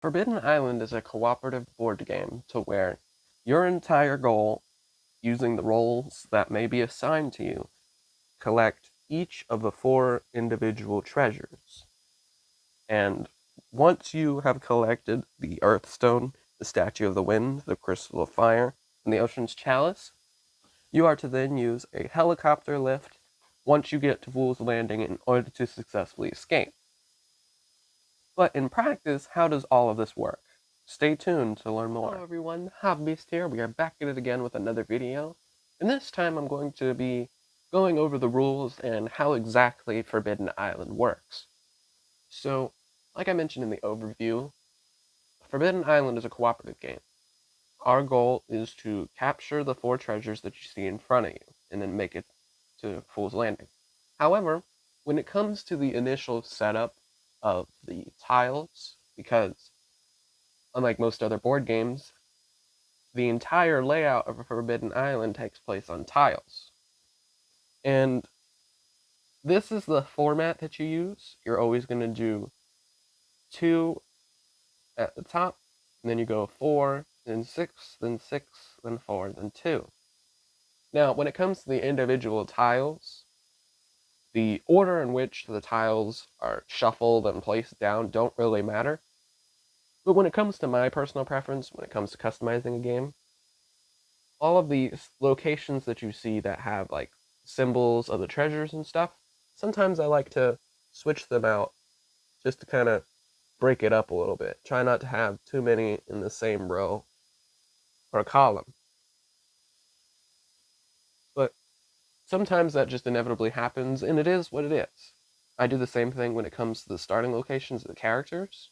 Forbidden Island is a cooperative board game to where your entire goal, using the roles that may be assigned to you, collect each of the 4 individual treasures. And once you have collected the Earthstone, the Statue of the Wind, the Crystal of Fire, and the Ocean's Chalice, you are to then use a helicopter lift once you get to Fool's Landing in order to successfully escape. But in practice, how does all of this work? Stay tuned to learn more. Hello everyone, Hobbyist here. We are back at it again with another video. And this time I'm going to be going over the rules and how exactly Forbidden Island works. So, like I mentioned in the overview, Forbidden Island is a cooperative game. Our goal is to capture the 4 treasures that you see in front of you, and then make it to Fool's Landing. However, when it comes to the initial setup of the tiles, because unlike most other board games, the entire layout of a Forbidden Island takes place on tiles. And this is the format that you use. You're always going to do 2 at the top, and then you go 4, then 6, then 6, then 4, then 2. Now, when it comes to the individual tiles, the order in which the tiles are shuffled and placed down don't really matter. But when it comes to my personal preference, when it comes to customizing a game, all of these locations that you see that have like symbols of the treasures and stuff, sometimes I like to switch them out just to kind of break it up a little bit. Try not to have too many in the same row or column. But sometimes that just inevitably happens, and it is what it is. I do the same thing when it comes to the starting locations of the characters.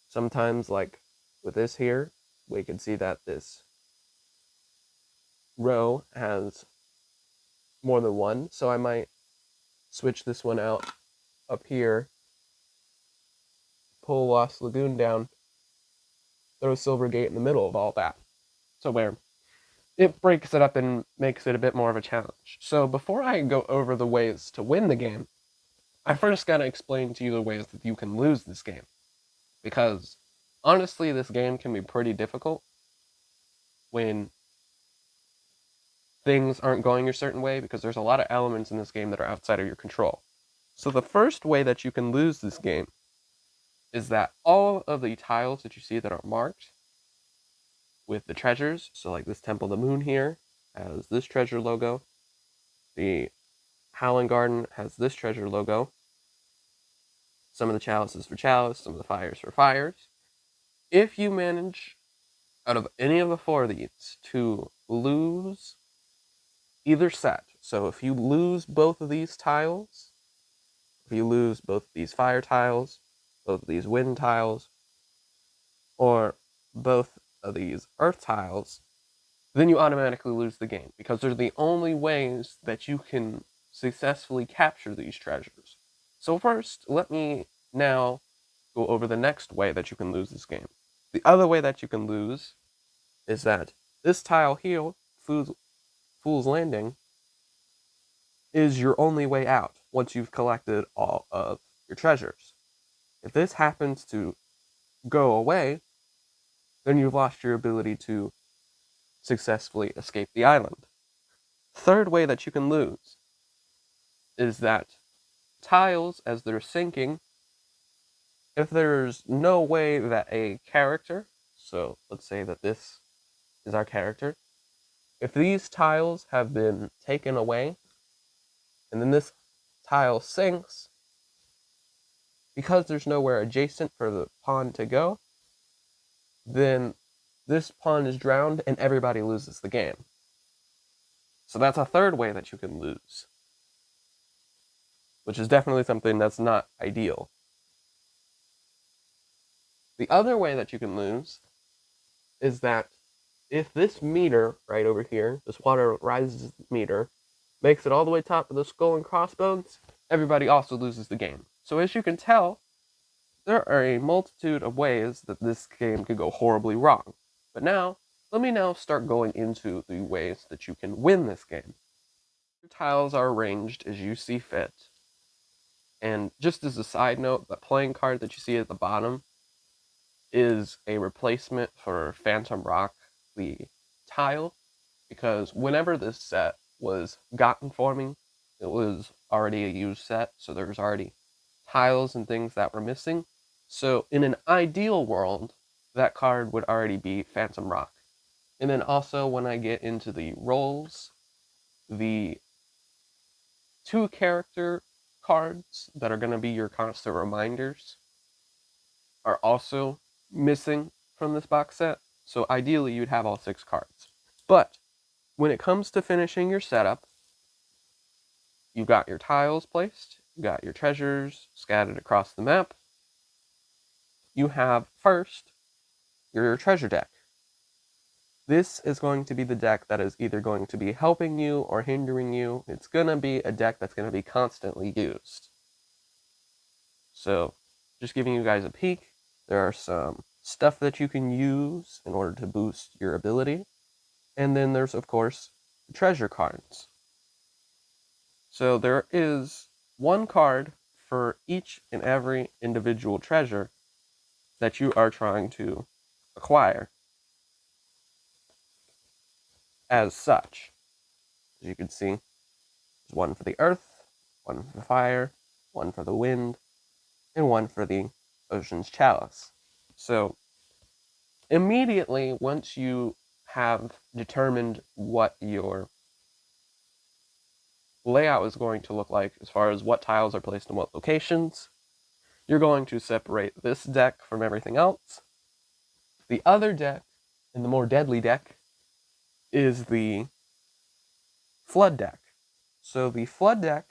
Sometimes, like with this here, we can see that this row has more than one, so I might switch this one out up here, pull Lost Lagoon down, throw Silvergate in the middle of all that. So where it breaks it up and makes it a bit more of a challenge. So before I go over the ways to win the game, I first gotta explain to you the ways that you can lose this game. Because honestly, this game can be pretty difficult when things aren't going your certain way, because there's a lot of elements in this game that are outside of your control. So the first way that you can lose this game is that all of the tiles that you see that are marked with the treasures, so like this Temple of the Moon here has this treasure logo, the Howling Garden has this treasure logo, some of the chalices for chalice, some of the fires for fires. If you manage, out of any of the 4 of these, to lose either set, so if you lose both of these tiles, if you lose both of these fire tiles, both of these wind tiles, or both of these earth tiles, then you automatically lose the game, because they're the only ways that you can successfully capture these treasures. So first, let me now go over the next way that you can lose this game. The other way that you can lose is that this tile here, Fool's Landing, is your only way out once you've collected all of your treasures. If this happens to go away, then you've lost your ability to successfully escape the island. Third way that you can lose is that tiles, as they're sinking, if there's no way that a character, so let's say that this is our character, if these tiles have been taken away, and then this tile sinks, because there's nowhere adjacent for the pawn to go, then this pawn is drowned and everybody loses the game. So that's a third way that you can lose, which is definitely something that's not ideal. The other way that you can lose is that if this meter right over here, this water rises meter, makes it all the way top of the skull and crossbones, everybody also loses the game. So as you can tell, there are a multitude of ways that this game could go horribly wrong. But now, let me now start going into the ways that you can win this game. Your tiles are arranged as you see fit. And just as a side note, the playing card that you see at the bottom is a replacement for Phantom Rock, the tile, because whenever this set was gotten for me, it was already a used set, so there was already tiles and things that were missing. So in an ideal world, that card would already be Phantom Rock. And then also when I get into the roles, the 2 character cards that are going to be your constant reminders are also missing from this box set. So ideally you'd have all 6 cards. But when it comes to finishing your setup, you've got your tiles placed, you've got your treasures scattered across the map. You have first your treasure deck. This is going to be the deck that is either going to be helping you or hindering you. It's going to be a deck that's going to be constantly used. So, just giving you guys a peek, there are some stuff that you can use in order to boost your ability. And then there's, of course, the treasure cards. So there is 1 card for each and every individual treasure that you are trying to acquire. As such, as you can see, there's 1 for the earth, 1 for the fire, 1 for the wind, and 1 for the ocean's chalice. So immediately, once you have determined what your layout is going to look like as far as what tiles are placed in what locations, you're going to separate this deck from everything else. The other deck, and the more deadly deck, is the flood deck. So the flood deck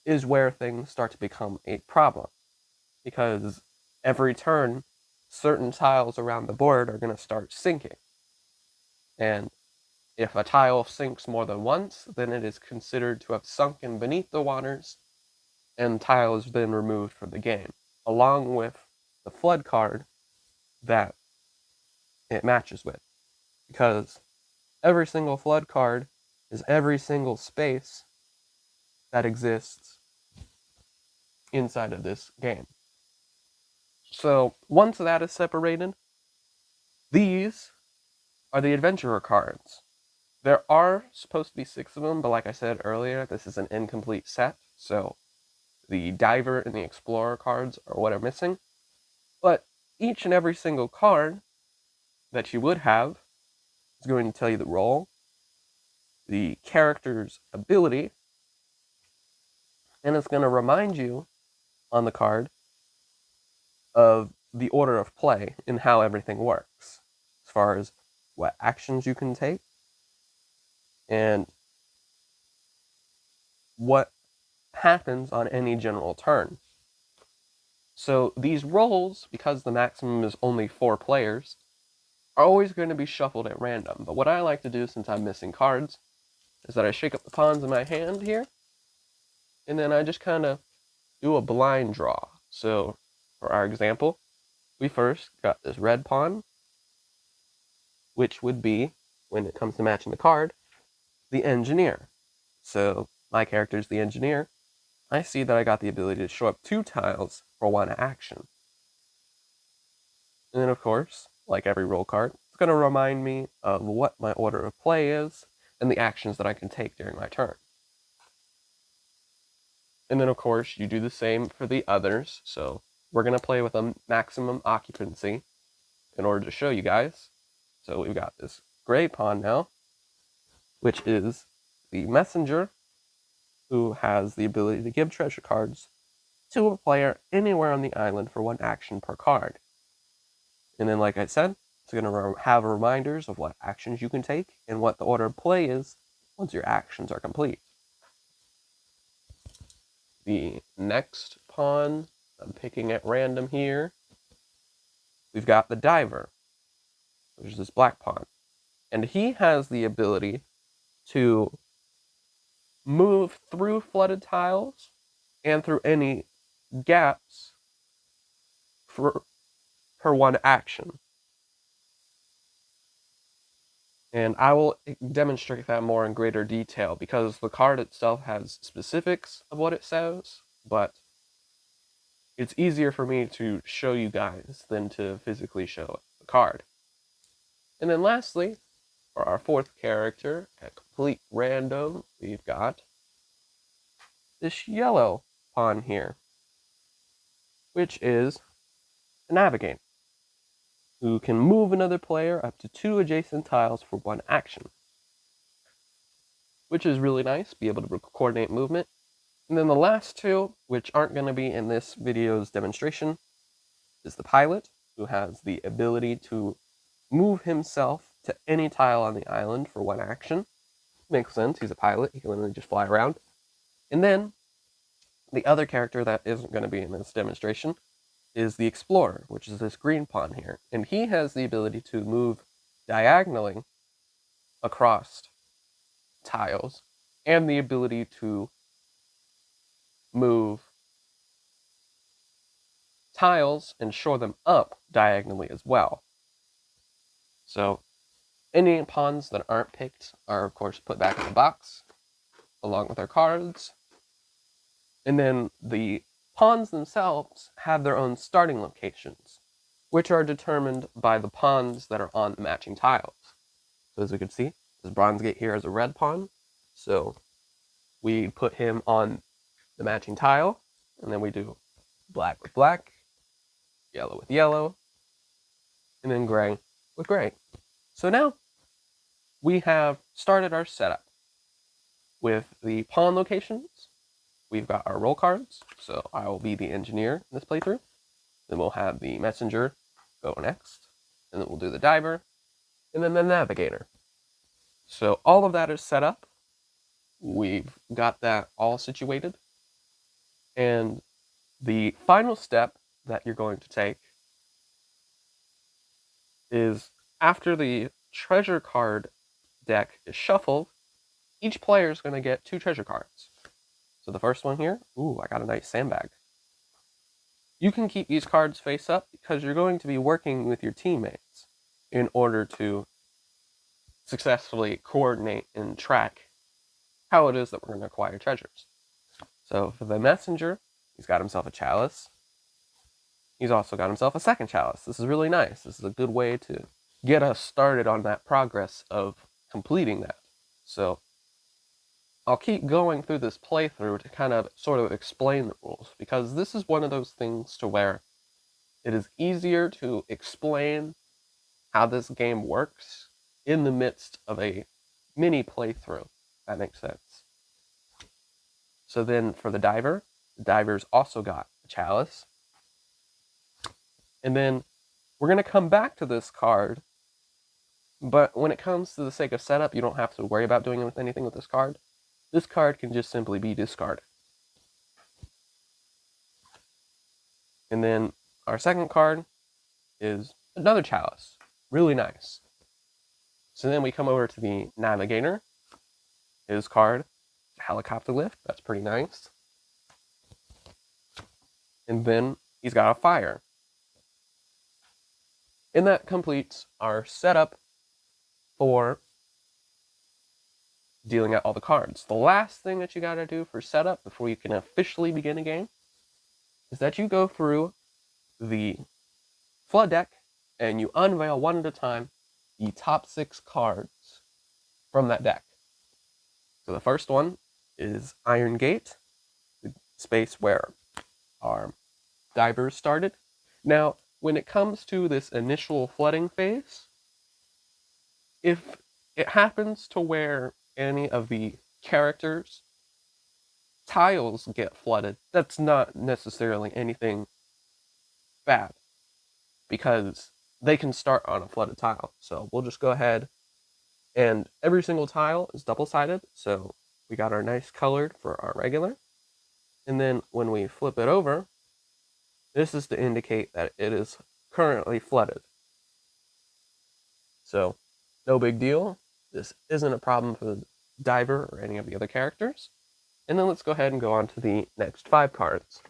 is where things start to become a problem, because every turn, certain tiles around the board are going to start sinking. And if a tile sinks more than once, then it is considered to have sunken beneath the waters, and the tile is then removed from the game, along with the flood card that it matches with. Because every single flood card is every single space that exists inside of this game. So once that is separated, these are the adventurer cards. There are supposed to be 6 of them, but like I said earlier, this is an incomplete set, so the diver and the explorer cards are what are missing. But each and every single card that you would have is going to tell you the role, the character's ability, and it's going to remind you on the card of the order of play and how everything works, as far as what actions you can take and what happens on any general turn. So these roles, because the maximum is only 4 players, are always going to be shuffled at random. But what I like to do, since I'm missing cards, is that I shake up the pawns in my hand here, and then I just kind of do a blind draw. So, for our example, we first got this red pawn, which would be, when it comes to matching the card, the engineer. So, my character is the engineer. I see that I got the ability to show up 2 tiles for 1 action. And then, of course, like every role card, it's going to remind me of what my order of play is and the actions that I can take during my turn. And then, of course, you do the same for the others. So we're going to play with a maximum occupancy in order to show you guys. So we've got this gray pawn now, which is the messenger, who has the ability to give treasure cards to a player anywhere on the island for 1 action per card. And then, like I said, it's going to have reminders of what actions you can take and what the order of play is once your actions are complete. The next pawn, I'm picking at random here, we've got the diver, which is this black pawn. And he has the ability to move through flooded tiles and through any gaps for 1 action. And I will demonstrate that more in greater detail, because the card itself has specifics of what it says, but it's easier for me to show you guys than to physically show the card. And then lastly, for our fourth character, at complete random, we've got this yellow pawn here, which is a Navigator, who can move another player up to 2 adjacent tiles for 1 action, which is really nice, be able to coordinate movement. And then the last two, which aren't going to be in this video's demonstration, is the pilot, who has the ability to move himself to any tile on the island for 1 action. Makes sense, he's a pilot, he can literally just fly around. And then, the other character that isn't going to be in this demonstration is the Explorer, which is this green pawn here. And he has the ability to move diagonally across tiles, and the ability to move tiles and shore them up diagonally as well. So any pawns that aren't picked are of course put back in the box along with their cards. And then the pawns themselves have their own starting locations, which are determined by the pawns that are on the matching tiles. So as we can see, this bronze gate here is a red pawn, so we put him on the matching tile, and then we do black with black, yellow with yellow, and then gray with gray. So now we have started our setup with the pawn locations. We've got our roll cards, so I will be the engineer in this playthrough. Then we'll have the messenger go next, and then we'll do the diver, and then the navigator. So all of that is set up. We've got that all situated. And the final step that you're going to take is after the treasure card deck is shuffled, each player is going to get 2 treasure cards. So the first one here, ooh, I got a nice sandbag. You can keep these cards face up because you're going to be working with your teammates in order to successfully coordinate and track how it is that we're going to acquire treasures. So for the messenger, he's got himself a chalice. He's also got himself a second chalice. This is really nice. This is a good way to get us started on that progress of completing that. So I'll keep going through this playthrough to kind of sort of explain the rules, because this is one of those things to where it is easier to explain how this game works in the midst of a mini playthrough, if that makes sense. So then for the diver's also got a chalice. And then we're going to come back to this card, but when it comes to the sake of setup, you don't have to worry about doing anything with this card. This card can just simply be discarded. And then our second card is another chalice. Really nice. So then we come over to the navigator. His card, helicopter lift. That's pretty nice. And then he's got a fire. And that completes our setup for dealing out all the cards. The last thing that you gotta do for setup before you can officially begin a game is that you go through the flood deck and you unveil one at a time the top 6 cards from that deck. So the first one is Iron Gate, the space where our divers started. Now, when it comes to this initial flooding phase, if it happens to where any of the characters' tiles get flooded, that's not necessarily anything bad, because they can start on a flooded tile. So we'll just go ahead, and every single tile is double-sided, so we got our nice colored for our regular. And then when we flip it over, this is to indicate that it is currently flooded. So no big deal. This isn't a problem for the diver or any of the other characters. And then let's go ahead and go on to the next 5 cards.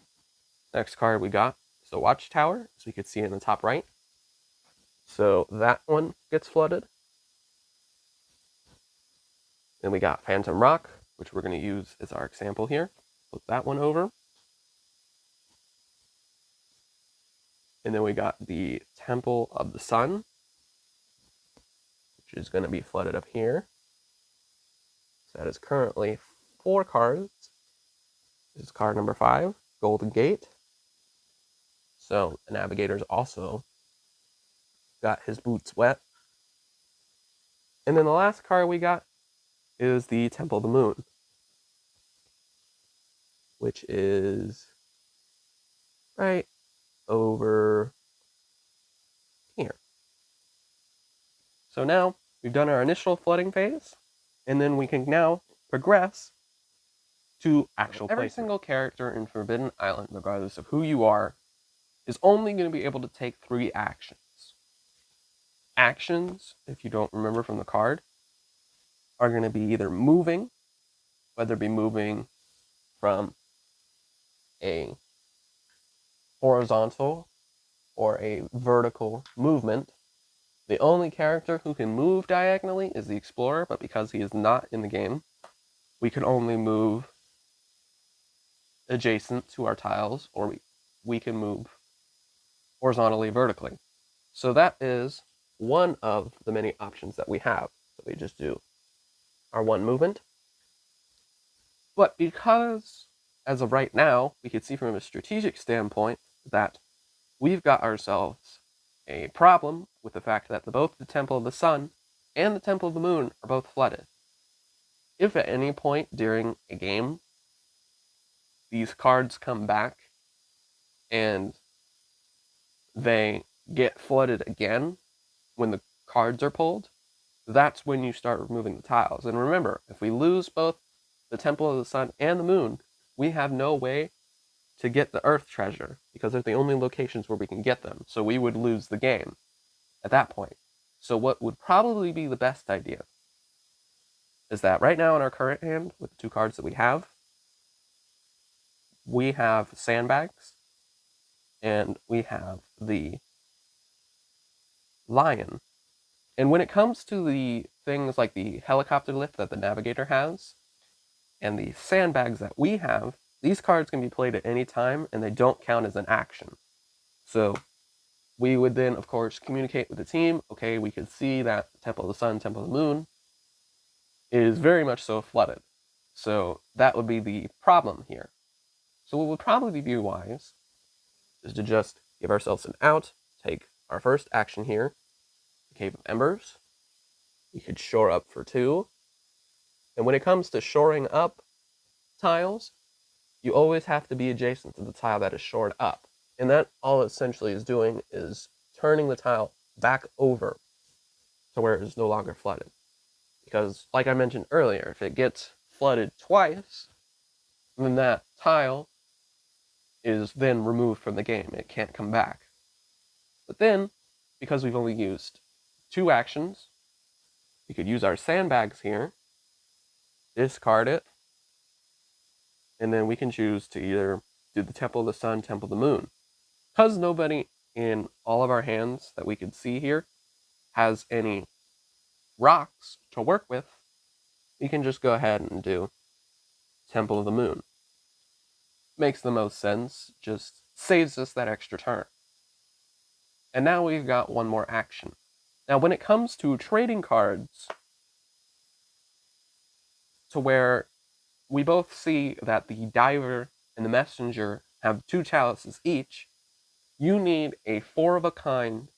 Next card we got is the Watchtower, as we can see in the top right. So that one gets flooded. Then we got Phantom Rock, which we're going to use as our example here. Flip that one over. And then we got the Temple of the Sun, which is going to be flooded up here. So that is currently 4 cards. This is card number 5, Golden Gate. So the Navigator's also got his boots wet. And then the last card we got is the Temple of the Moon, which is right over here. So now we've done our initial flooding phase, and then we can now progress to actual Every single character in Forbidden Island, regardless of who you are, is only going to be able to take 3 actions. Actions, if you don't remember from the card, are going to be either moving, whether it be moving from a horizontal or a vertical movement. The only character who can move diagonally is the Explorer, but because he is not in the game, we can only move adjacent to our tiles, or we can move horizontally, vertically. So that is one of the many options that we have. So we just do our one movement. But because, as of right now, we can see from a strategic standpoint that we've got ourselves a problem with the fact that both the Temple of the Sun and the Temple of the Moon are both flooded. If at any point during a game these cards come back and they get flooded again when the cards are pulled, that's when you start removing the tiles. And remember, if we lose both the Temple of the Sun and the Moon, we have no way to get the Earth treasure, because they're the only locations where we can get them. So we would lose the game at that point. So what would probably be the best idea is that right now in our current hand, with the 2 cards that we have Sandbags, and we have the Lion. And when it comes to the things like the helicopter lift that the Navigator has, and the Sandbags that we have, these cards can be played at any time, and they don't count as an action. So we would then, of course, communicate with the team. Okay, we could see that Temple of the Sun, Temple of the Moon is very much so flooded. So that would be the problem here. So what would probably be wise is to just give ourselves an out, take our first action here, the Cave Embers. We could shore up for 2. And when it comes to shoring up tiles, you always have to be adjacent to the tile that is shored up. And that all essentially is doing is turning the tile back over to where it is no longer flooded. Because, like I mentioned earlier, if it gets flooded twice, then that tile is then removed from the game. It can't come back. But then, because we've only used 2 actions, we could use our Sandbags here, discard it, and then we can choose to either do the Temple of the Sun, Temple of the Moon. Because nobody in all of our hands that we could see here has any rocks to work with, we can just go ahead and do Temple of the Moon. Makes the most sense, just saves us that extra turn. And now we've got one more action. Now when it comes to trading cards, to where we both see that the Diver and the Messenger have 2 chalices each, you need a 4 of a kind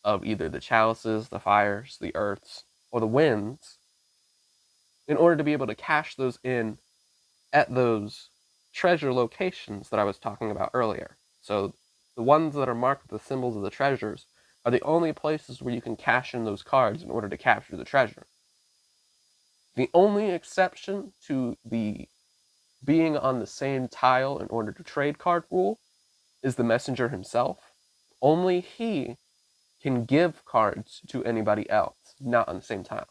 of either the chalices, the fires, the earths, or the winds in order to be able to cash those in at those treasure locations that I was talking about earlier. So the ones that are marked with the symbols of the treasures are the only places where you can cash in those cards in order to capture the treasure. The only exception to the being on the same tile in order to trade card rule is the Messenger himself. Only he can give cards to anybody else, not on the same tile.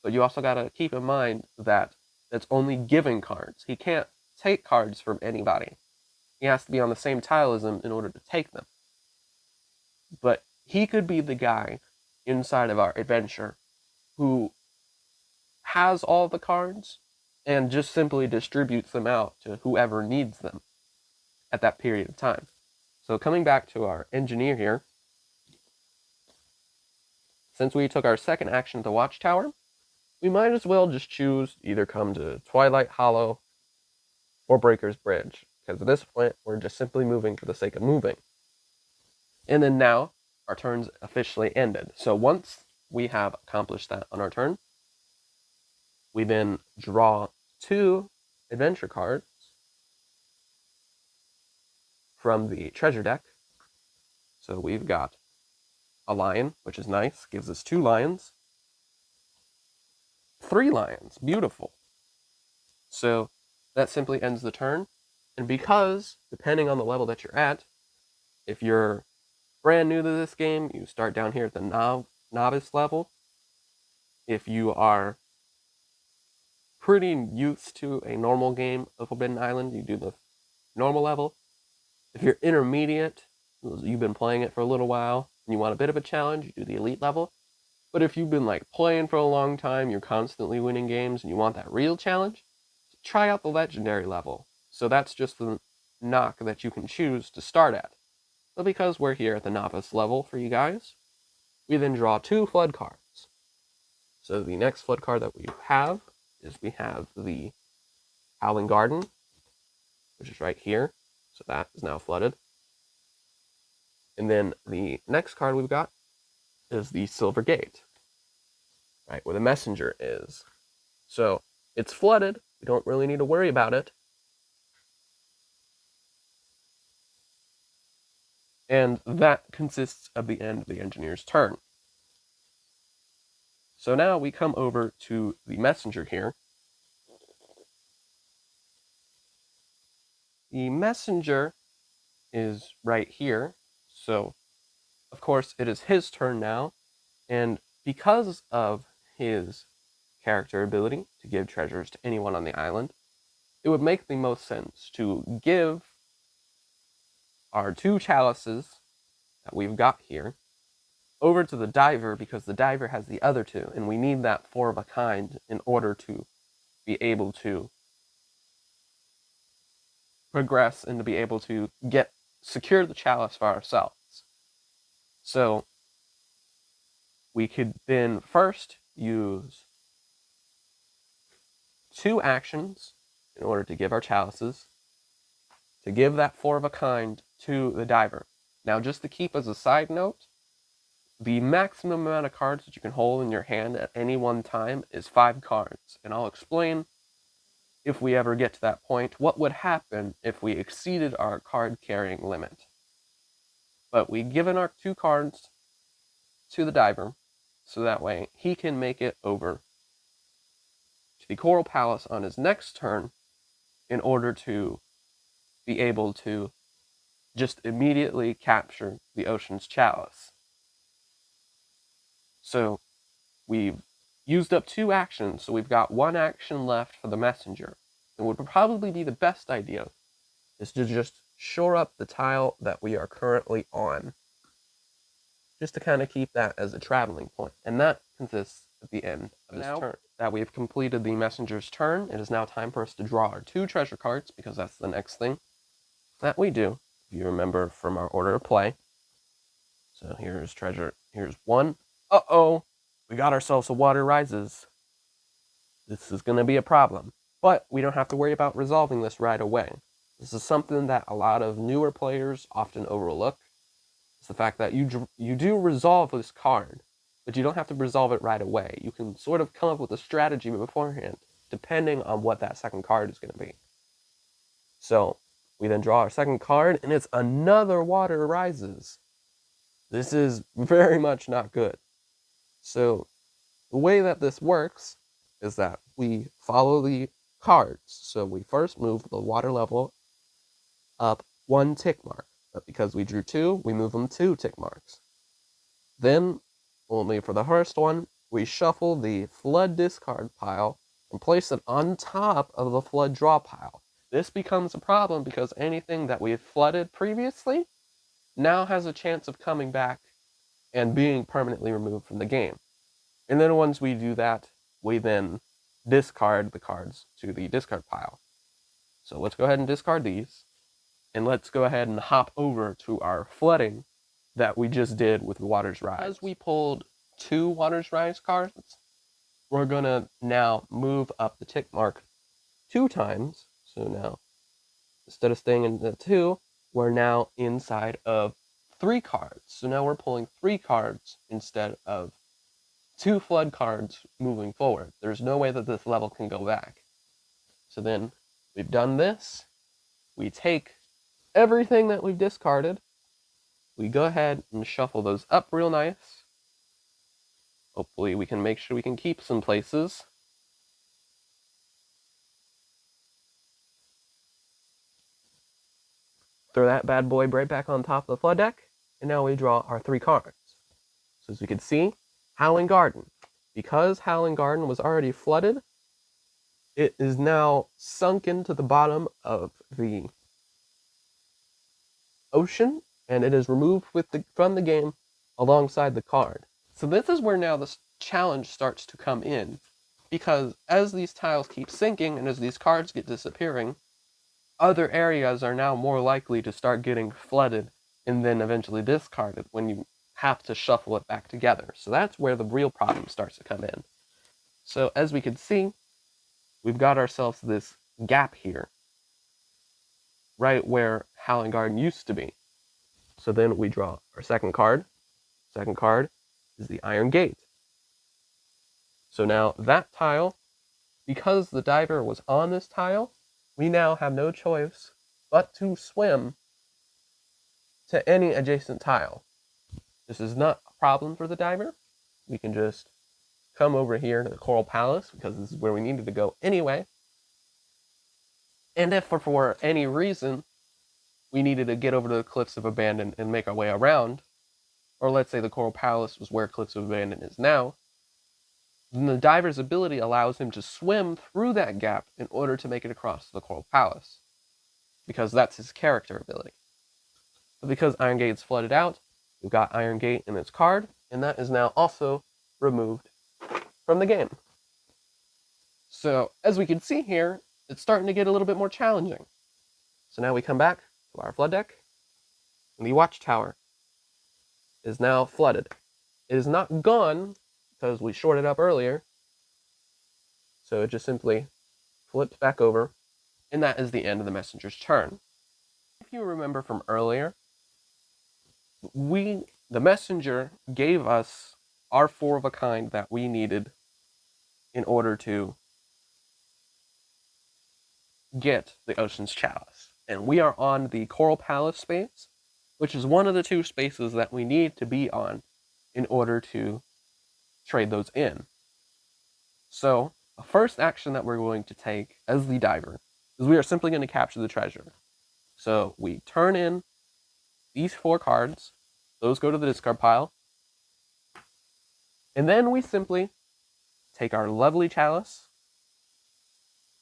But you also gotta keep in mind that it's only giving cards. He can't take cards from anybody. He has to be on the same tile as them in order to take them. But he could be the guy inside of our adventure who has all the cards and just simply distributes them out to whoever needs them at that period of time. So coming back to our engineer here, since we took our second action at the watchtower, we might as well just choose either come to Twilight Hollow or Breaker's Bridge, because at this point, we're just simply moving for the sake of moving. And then now, our turn's officially ended. So once we have accomplished that on our turn, we then draw 2 adventure cards from the treasure deck. So we've got a lion, which is nice, gives us 2 lions. 3 lions, beautiful. So that simply ends the turn. And because, depending on the level that you're at, if you're brand new to this game, you start down here at the novice level. If you are pretty used to a normal game of Forbidden Island, you do the normal level. If you're intermediate, you've been playing it for a little while, and you want a bit of a challenge, you do the elite level. But if you've been like playing for a long time, you're constantly winning games, and you want that real challenge, try out the legendary level. So that's just the knock that you can choose to start at. But because we're here at the novice level for you guys, we then draw 2 flood cards. So the next flood card that we have is we have the Howling Garden, which is right here. So that is now flooded. And then the next card we've got is the Silver Gate, right where the messenger is. So it's flooded. We don't really need to worry about it. And that consists of the end of the engineer's turn. So now we come over to the messenger here. The messenger is right here. So, of course, it is his turn now. And because of his character ability to give treasures to anyone on the island, it would make the most sense to give our 2 chalices that we've got here over to the diver, because the diver has the other 2, and we need that 4 of a kind in order to be able to progress and to be able to secure the chalice for ourselves. So we could then first use 2 actions in order to give our chalices, to give that 4 of a kind to the diver. Now, just to keep as a side note, the maximum amount of cards that you can hold in your hand at any one time is 5 cards. And I'll explain, if we ever get to that point, what would happen if we exceeded our card carrying limit. But we've given our 2 cards to the diver, so that way he can make it over to the Coral Palace on his next turn in order to be able to just immediately capture the Ocean's Chalice. So we've used up 2 actions, so we've got 1 action left for the messenger. And what would probably be the best idea is to just shore up the tile that we are currently on, just to kind of keep that as a traveling point. And that consists at the end of his turn. That we've completed the messenger's turn, it is now time for us to draw our 2 treasure cards, because that's the next thing that we do, if you remember from our order of play. So here's 1. Uh-oh, we got ourselves a Water Rises. This is going to be a problem. But we don't have to worry about resolving this right away. This is something that a lot of newer players often overlook. It's the fact that you do resolve this card, but you don't have to resolve it right away. You can sort of come up with a strategy beforehand, depending on what that second card is going to be. So we then draw our second card, and it's another Water Rises. This is very much not good. So the way that this works is that we follow the cards. So we first move the water level up 1 tick mark. But because we drew 2, we move them 2 tick marks. Then, only for the first one, we shuffle the flood discard pile and place it on top of the flood draw pile. This becomes a problem because anything that we had flooded previously now has a chance of coming back and being permanently removed from the game. And then once we do that, we then discard the cards to the discard pile. So let's go ahead and discard these. And let's go ahead and hop over to our flooding that we just did with Water's Rise. Because we pulled 2 Water's Rise cards, we're gonna now move up the tick mark 2 times. So now, instead of staying in the 2, we're now inside of 3 cards. So now we're pulling 3 cards instead of 2 flood cards moving forward. There's no way that this level can go back. So then we've done this. We take everything that we've discarded. We go ahead and shuffle those up real nice. Hopefully we can make sure we can keep some places. Throw that bad boy right back on top of the flood deck. And now we draw our 3 cards. So as you can see, Howling Garden. Because Howling Garden was already flooded, it is now sunk into the bottom of the ocean, and it is removed from the game alongside the card. So this is where now the challenge starts to come in, because as these tiles keep sinking and as these cards get disappearing, other areas are now more likely to start getting flooded and then eventually discarded when you have to shuffle it back together. So that's where the real problem starts to come in. So as we can see, we've got ourselves this gap here, right where Howling Garden used to be. So then we draw our second card. Second card is the Iron Gate. So now that tile, because the diver was on this tile, we now have no choice but to swim to any adjacent tile. This is not a problem for the diver. We can just come over here to the Coral Palace, because this is where we needed to go anyway. And if for any reason we needed to get over to the Cliffs of Abandon and make our way around, or let's say the Coral Palace was where Cliffs of Abandon is now, then the diver's ability allows him to swim through that gap in order to make it across to the Coral Palace, because that's his character ability. But because Iron Gate's flooded out, we've got Iron Gate in its card, and that is now also removed from the game. So, as we can see here, it's starting to get a little bit more challenging. So now we come back to our flood deck, and the Watchtower is now flooded. It is not gone, because we shorted up earlier, so it just simply flips back over, and that is the end of the messenger's turn. If you remember from earlier, the messenger gave us our 4 of a kind that we needed in order to get the Ocean's Chalice. And we are on the Coral Palace space, which is one of the 2 spaces that we need to be on in order to trade those in. So, the first action that we're going to take as the diver is we are simply going to capture the treasure. So, we turn in these 4 cards, those go to the discard pile, and then we simply take our lovely chalice,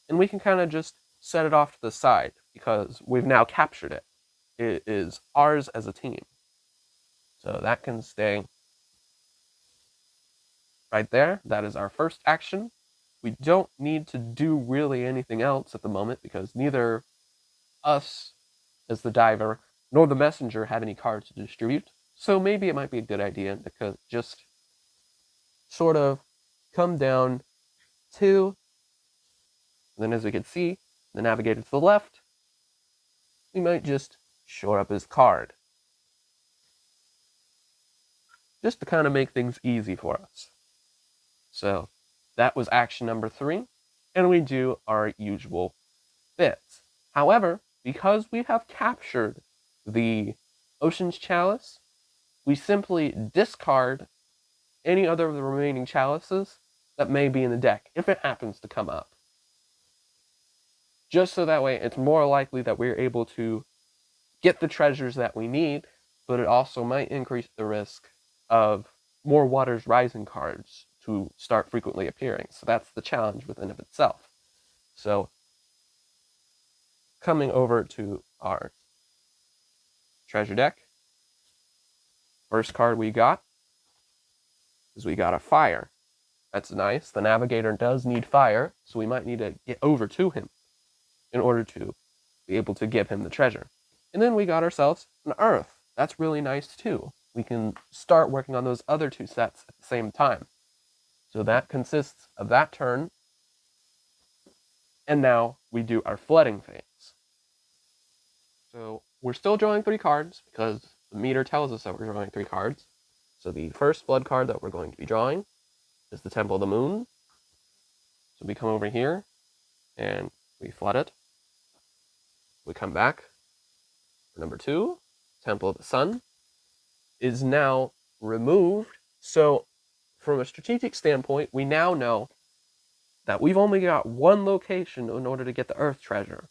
and we can kind of just set it off to the side, because we've now captured it. It is ours as a team. So that can stay right there. That is our first action. We don't need to do really anything else at the moment, because neither us as the diver nor the messenger have any cards to distribute. So maybe it might be a good idea to just sort of come down to, and then as we can see, the Navigator to the left, we might just shore up his card, just to kind of make things easy for us. So that was action number 3, and we do our usual bits. However, because we have captured the Ocean's Chalice, we simply discard any other of the remaining chalices that may be in the deck, if it happens to come up. Just so that way it's more likely that we're able to get the treasures that we need, but it also might increase the risk of more Water's Rising cards to start frequently appearing. So that's the challenge within of itself. So coming over to our treasure deck, first card we got is we got a fire. That's nice. The Navigator does need fire, so we might need to get over to him in order to be able to give him the treasure. And then we got ourselves an earth. That's really nice too. We can start working on those other two sets at the same time. So that consists of that turn. And now we do our flooding phase. So we're still drawing 3 cards because the meter tells us that we're drawing 3 cards. So the first flood card that we're going to be drawing is the Temple of the Moon. So we come over here and we flood it. We come back for number 2, Temple of the Sun, is now removed. So from a strategic standpoint, we now know that we've only got one location in order to get the Earth treasure.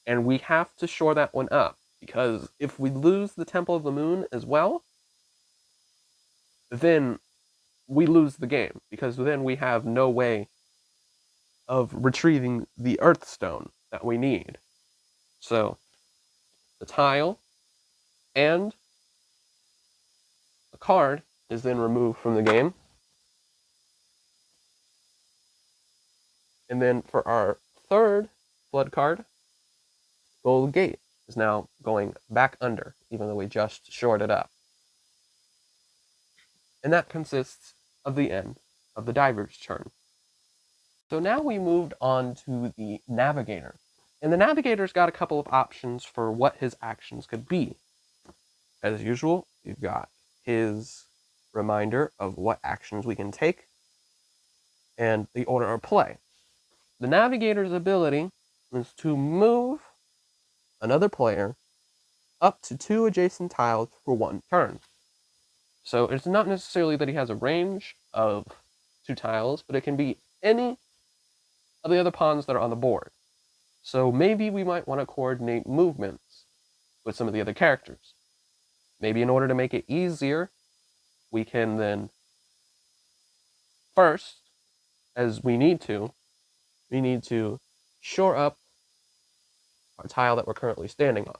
And we have to shore that one up, because if we lose the Temple of the Moon as well, then we lose the game, because then we have no way of retrieving the Earth Stone that we need. So the tile and the card is then removed from the game. And then for our third flood card, Gold Gate is now going back under, even though we just shored it up. And that consists of the end of the diver's turn. So now we moved on to the Navigator. And the Navigator's got a couple of options for what his actions could be. As usual, we've got his reminder of what actions we can take and the order of play. The Navigator's ability is to move another player up to 2 adjacent tiles for 1 turn. So it's not necessarily that he has a range of 2 tiles, but it can be any of the other pawns that are on the board. So maybe we might want to coordinate movements with some of the other characters. Maybe in order to make it easier, we can then first, as we need to shore up our tile that we're currently standing on.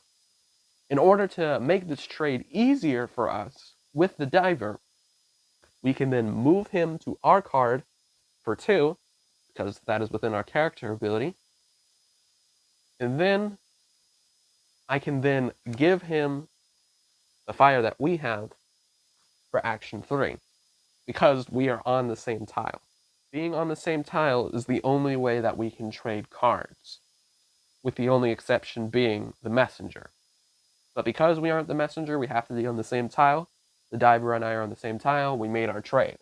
In order to make this trade easier for us with the diver, we can then move him to our card for 2, because that is within our character ability. And then I can then give him the fire that we have for action 3, because we are on the same tile. Being on the same tile is the only way that we can trade cards, with the only exception being the messenger. But because we aren't the messenger, we have to be on the same tile. The diver and I are on the same tile. We made our trade.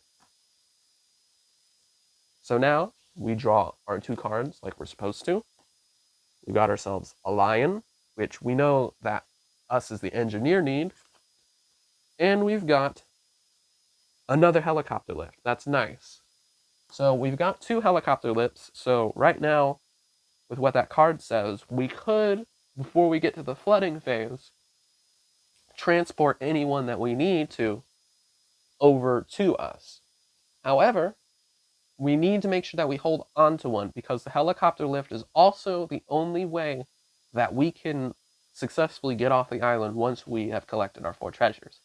So now we draw our 2 cards like we're supposed to. We got ourselves a lion, which we know that us as the engineer need. And we've got another helicopter lift. That's nice. So we've got 2 helicopter lifts. So right now, with what that card says, we could, before we get to the flooding phase, transport anyone that we need to over to us. However, we need to make sure that we hold on to one, because the helicopter lift is also the only way that we can successfully get off the island once we have collected our 4 treasures.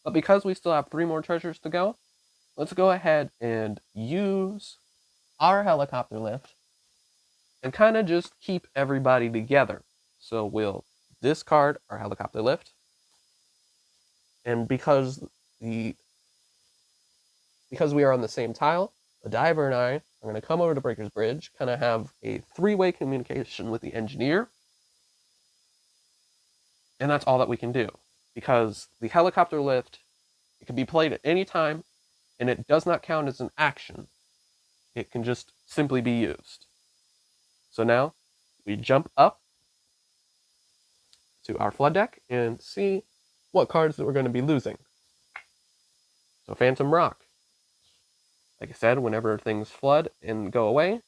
But because we still have 3 more treasures to go, let's go ahead and use our helicopter lift and kind of just keep everybody together. So we'll discard our helicopter lift. And because we are on the same tile, the diver and I are going to come over to Breaker's Bridge, kind of have a 3-way communication with the engineer. And that's all that we can do. Because the helicopter lift, it can be played at any time, and it does not count as an action. It can just simply be used. So now, we jump up to our flood deck and see what cards that we're going to be losing. So Phantom Rock. Like I said, whenever things flood and go away,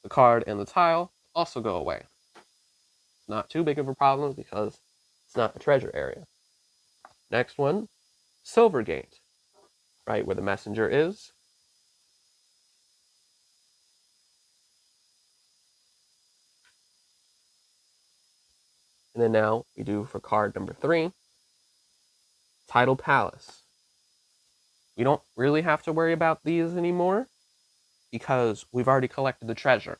the card and the tile also go away. It's not too big of a problem because it's not a treasure area. Next one, Silvergate, right where the messenger is. And then now we do for card number 3, Tidal Palace. We don't really have to worry about these anymore because we've already collected the treasure.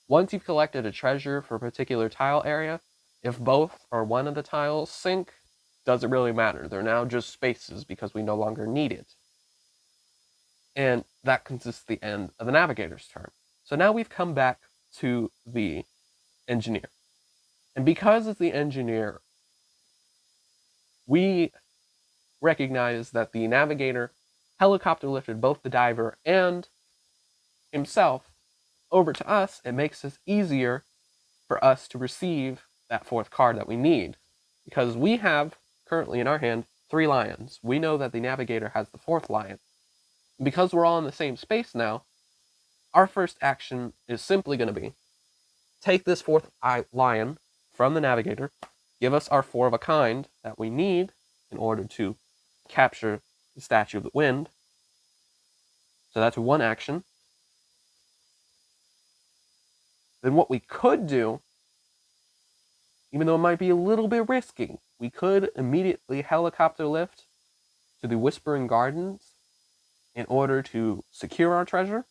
Once you've collected a treasure for a particular tile area, If both or one of the tiles sink, doesn't really matter. They're now just spaces because we no longer need it. And that consists the end of the Navigator's turn. So now we've come back to the Engineer. And because it's the Engineer, we recognize that the Navigator helicopter lifted both the diver and himself over to us. It makes it easier for us to receive that fourth card that we need. Because we have currently in our hand 3 lions. We know that the Navigator has the 4th lion. And because we're all in the same space now, our first action is simply going to be take this 4th lion from the Navigator, give us our 4 of a kind that we need in order to capture the Statue of the Wind. So that's one action. Then what we could do, even though it might be a little bit risky, we could immediately helicopter lift to the Whispering Gardens in order to secure our treasure,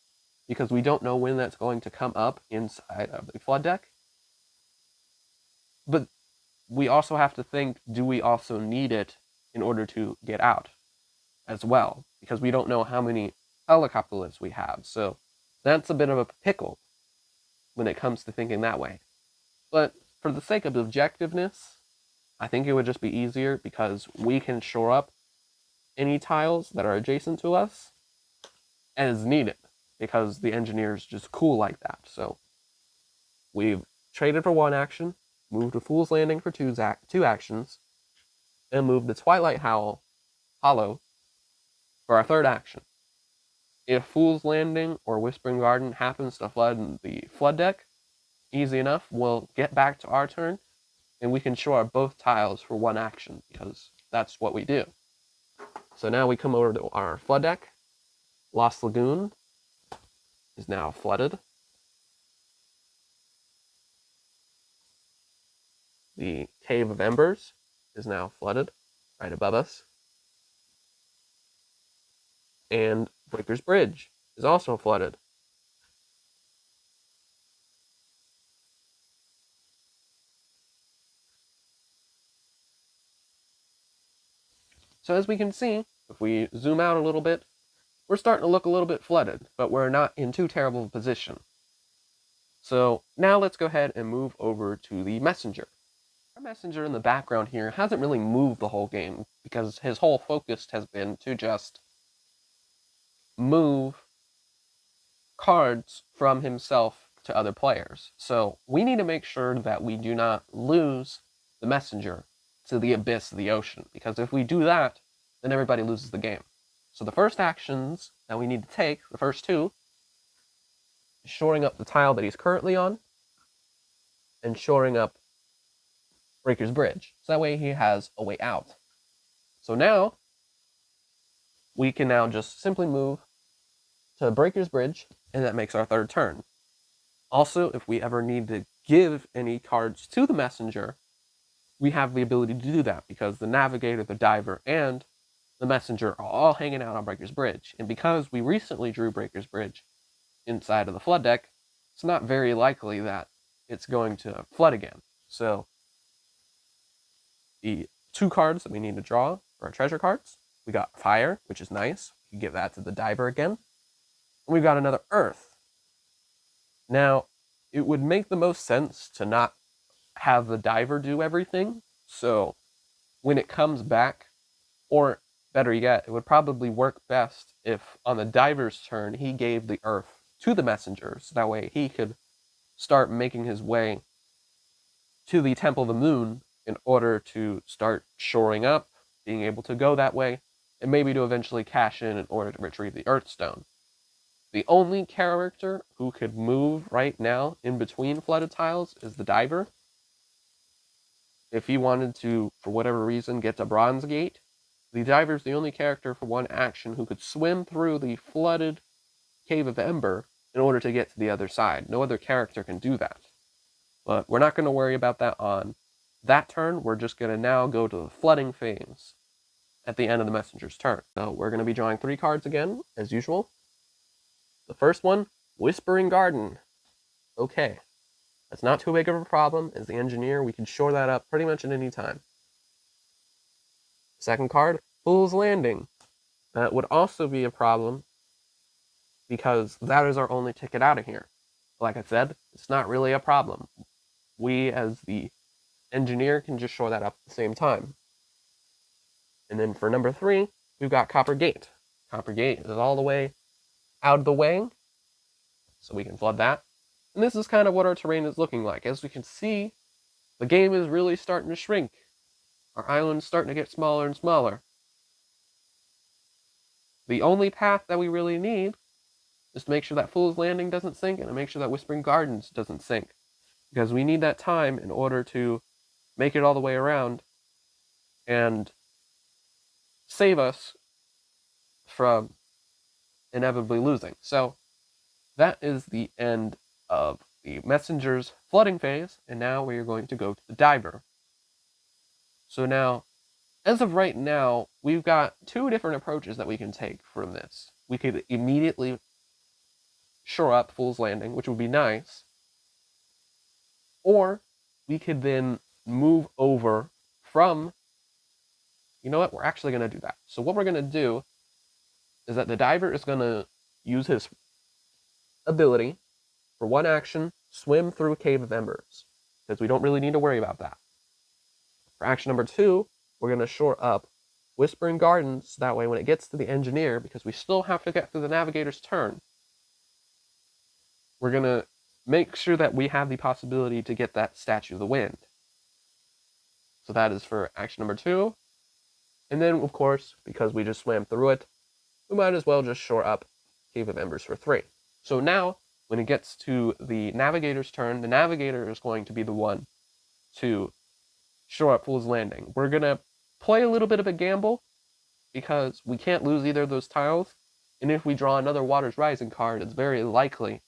because we don't know when that's going to come up inside of the flood deck. But we also have to think, do we also need it in order to get out as well? Because we don't know how many helicopter lifts we have. So that's a bit of a pickle when it comes to thinking that way. But for the sake of objectiveness, I think it would just be easier because we can shore up any tiles that are adjacent to us as needed, because the Engineer's just cool like that. So we've traded for 1 action, moved to Fool's Landing for 2 actions, and moved the Twilight Hollow for our 3rd action. If Fool's Landing or Whispering Garden happens to flood the flood deck, easy enough, we'll get back to our turn, and we can shore up both tiles for 1 action, because that's what we do. So now we come over to our flood deck. Lost Lagoon is now flooded. The Cave of Embers is now flooded right above us. And Breaker's Bridge is also flooded. So as we can see, if we zoom out a little bit, we're starting to look a little bit flooded, but we're not in too terrible a position. So now let's go ahead and move over to the Messenger. Our Messenger in the background here hasn't really moved the whole game, because his whole focus has been to just move cards from himself to other players. So we need to make sure that we do not lose the Messenger to the abyss of the ocean, because if we do that, then everybody loses the game. So the first actions that we need to take, the first 2, is shoring up the tile that he's currently on, and shoring up Breaker's Bridge. So that way he has a way out. So now, we can now just simply move to Breaker's Bridge, and that makes our 3rd turn. Also, if we ever need to give any cards to the Messenger, we have the ability to do that, because the Navigator, the Diver, and the Messenger are all hanging out on Breaker's Bridge. And because we recently drew Breaker's Bridge inside of the flood deck, it's not very likely that it's going to flood again. So the 2 cards that we need to draw are our treasure cards. We got Fire, which is nice. We can give that to the Diver again. And we've got another Earth. Now, it would make the most sense to not have the Diver do everything. So when it comes back, or better yet, it would probably work best if on the Diver's turn he gave the Earth to the Messenger, so that way he could start making his way to the Temple of the Moon in order to start shoring up, being able to go that way, and maybe to eventually cash in order to retrieve the Earthstone. The only character who could move right now in between flooded tiles is the Diver. If he wanted to, for whatever reason, get to Bronze Gate, the Diver's the only character for 1 action who could swim through the flooded Cave of Ember in order to get to the other side. No other character can do that. But we're not going to worry about that on that turn. We're just going to now go to the flooding phase at the end of the Messenger's turn. So we're going to be drawing 3 cards again, as usual. The first one, Whispering Garden. Okay. That's not too big of a problem. As the engineer, we can shore that up pretty much at any time. Second card, Fool's Landing. That would also be a problem because that is our only ticket out of here. Like I said, it's not really a problem. We, as the engineer, can just shore that up at the same time. And then for number 3, we've got Copper Gate. Copper Gate is all the way out of the way, so we can flood that. And this is kind of what our terrain is looking like. As we can see, the game is really starting to shrink. Our island's starting to get smaller and smaller. The only path that we really need is to make sure that Fool's Landing doesn't sink and to make sure that Whispering Gardens doesn't sink. Because we need that time in order to make it all the way around and save us from inevitably losing. So that is the end of the Messenger's flooding phase, and now we are going to go to the Diver. So now, as of right now, we've got 2 different approaches that we can take from this. We could immediately shore up Fool's Landing, which would be nice, or we could then move over from, you know what, we're actually going to do that. So what we're going to do is that the Diver is going to use his ability for 1 action, swim through Cave Embers, because we don't really need to worry about that. For action number 2, we're going to shore up Whispering Gardens, that way when it gets to the engineer, because we still have to get through the Navigator's turn, we're going to make sure that we have the possibility to get that Statue of the Wind. So that is for action number 2. And then, of course, because we just swam through it, we might as well just shore up Cave of Embers for 3. So now, when it gets to the Navigator's turn, the Navigator is going to be the one to shore up Fool's Landing. We're going to play a little bit of a gamble, because we can't lose either of those tiles, and if we draw another Waters Rising card, it's very likely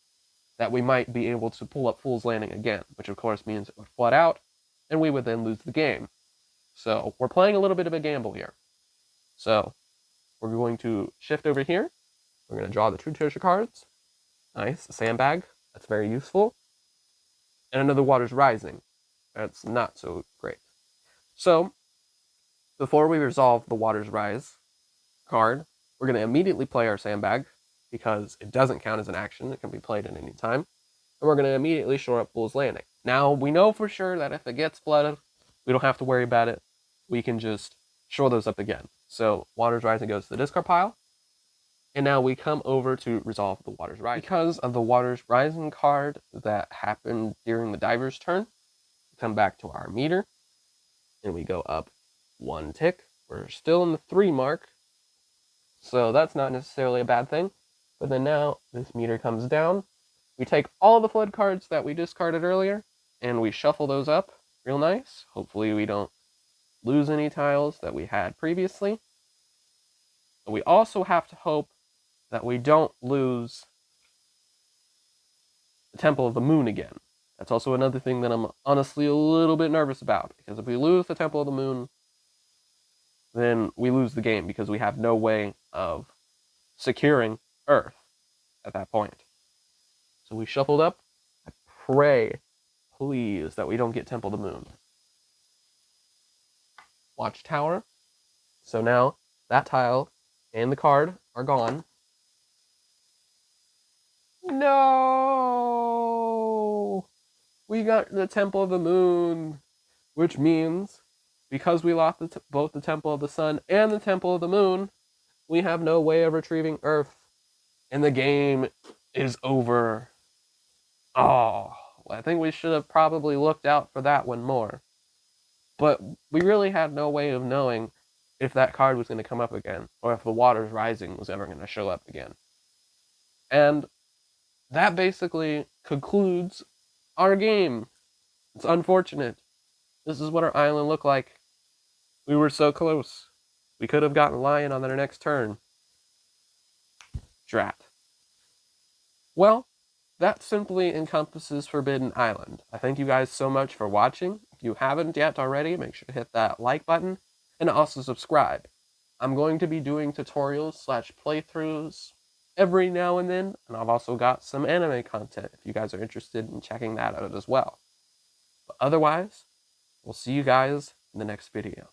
that we might be able to pull up Fool's Landing again, which of course means it would flood out, and we would then lose the game. So we're playing a little bit of a gamble here. So we're going to shift over here. We're going to draw the 2 treasure cards. Nice, a sandbag. That's very useful. And another Waters Rising. That's not so great. So before we resolve the Waters Rise card, we're going to immediately play our sandbag, because it doesn't count as an action. It can be played at any time. And we're going to immediately shore up Fool's Landing. Now, we know for sure that if it gets flooded, we don't have to worry about it. We can just shore those up again. So Waters Rising goes to the discard pile. And now we come over to resolve the Waters Rising. Because of the Waters Rising card that happened during the Diver's turn, we come back to our meter, and we go up 1 tick. We're still in the 3 mark, so that's not necessarily a bad thing. But then now, this meter comes down. We take all the flood cards that we discarded earlier, and we shuffle those up real nice. Hopefully we don't lose any tiles that we had previously. But we also have to hope that we don't lose the Temple of the Moon again. That's also another thing that I'm honestly a little bit nervous about, because if we lose the Temple of the Moon, then we lose the game, because we have no way of securing Earth at that point. So we shuffled up. I pray, please, that we don't get Temple of the Moon. Watchtower. So now that tile and the card are gone. No! We got the Temple of the Moon, which means, because we lost both the Temple of the Sun and the Temple of the Moon, we have no way of retrieving Earth, and the game is over. Oh, I think we should have probably looked out for that one more. But we really had no way of knowing if that card was going to come up again, or if the Waters Rising was ever going to show up again. And that basically concludes our game. It's unfortunate. This is what our island looked like. We were so close. We could have gotten Lion on their next turn. Drat. Well, that simply encompasses Forbidden Island. I thank you guys so much for watching. If you haven't yet already, make sure to hit that like button and also subscribe. I'm going to be doing tutorials / playthroughs every now and then, and I've also got some anime content if you guys are interested in checking that out as well. But otherwise, we'll see you guys in the next video.